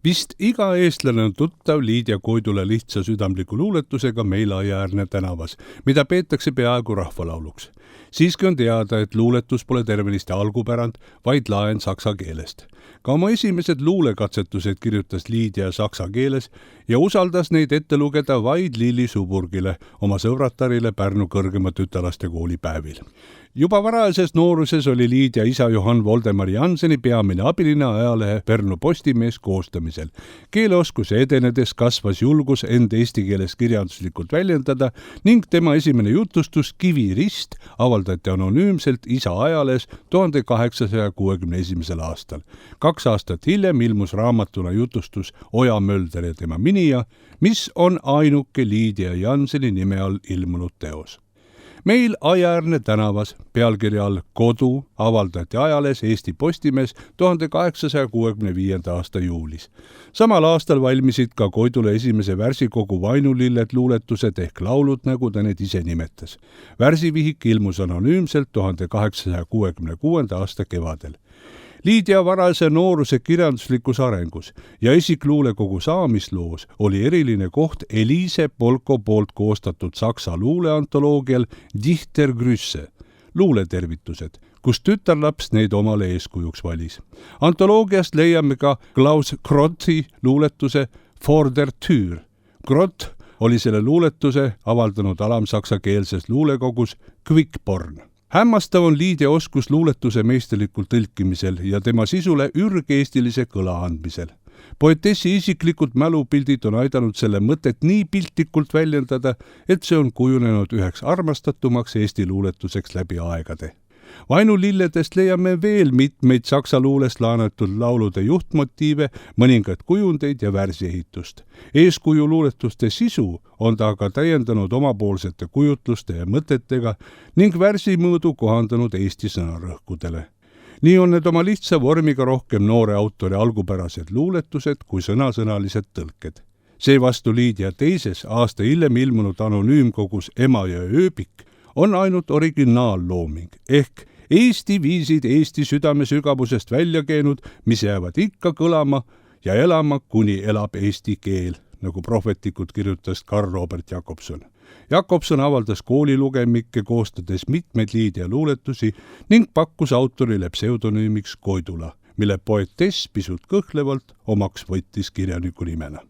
Vist iga eestlane on tuttav Liidia Koidula lihtsa südamliku luuletusega Meil Aiaäärne tänavas, mida peetakse peaaegu rahvalauluks. Siiski on teada, et luuletus pole tervenisti algupärand, vaid laen saksa keelest. Ka oma esimesed luulekatsetused kirjutas Liidia saksa keeles ja usaldas neid ette lugeda vaid Lilli Suburgile, oma sõbratarile Pärnu kõrgema tütarlastekooli päevil. Juba varajases nooruses oli Liidia isa Johann Voldemar Janseni peamine abiline ajalehe Pärnu Postimees koostamisel. Keeleoskuse edenedes kasvas julgus end eesti keeles kirjanduslikult väljendada ning tema esimene jutustus Kivirist avaldati anonüümselt isa ajalehes 1861. aastal. 2 aastat hiljem ilmus raamatuna jutustus Oja Mölder ja tema minija, mis on ainuke Liidia Janseni nime all ilmunud teos. Meil Aiaäärne tänavas pealkirja all Kodu avaldati ajalehes Eesti Postimees 1865. aasta juulis. Samal aastal valmisid ka Koidula esimese värsikogu Vainulilled luuletused ehk laulud, nagu ta need ise nimetas. Värsivihik ilmus anonüümselt 1866. aasta kevadel. Liidia varase nooruse kirjanduslikus arengus ja esikluulekogu saamisloos oli eriline koht Elise Polko poolt koostatud saksa luuleantoloogial Dichter Grüße, luuletervitused, kus tütarlaps neid omale eeskujuks valis. Antoloogiast leiame ka Klaus Grotti luuletuse For der Tür. Grott oli selle luuletuse avaldanud alamsaksakeelses luulekogus Quickborn. Hämmastav on Liidia oskus luuletuse meisterlikul tõlkimisel ja tema sisule ürgeestilise kõla andmisel. Poetessi isiklikud mälupildid on aidanud selle mõtet nii piltlikult väljendada, et see on kujunenud üheks armastatumaks Eesti luuletuseks läbi aegade. Vainulilledest leiame veel mitmeid saksa luulest laenatud laulude juhtmotiive, mõningaid kujundeid ja värsiehitust. Eeskuju luuletuste sisu on ta aga täiendanud omapoolsete kujutluste ja mõtetega ning värsimõõdu kohandanud Eesti sõnarõhkudele. Nii on need oma lihtsa vormiga rohkem noore autori algupärased luuletused kui sõnasõnalised tõlked. Seevastu Liidia teises aasta hiljem ilmunud anonüümkogus Emajõe ööbik on ainult originaallooming ehk Eesti viisid Eesti südame sügavusest välja käinud, mis jäävad ikka kõlama ja elama, kuni elab eesti keel, nagu prohvetikud kirjutas Karl Robert Jakobson. Jakobson avaldas koolilugemikke koostades mitmeid Liidia luuletusi ning pakkus autorile pseudonüümiks Koidula, mille poetess pisut kõhklevalt omaks võttis kirjaniku nimena.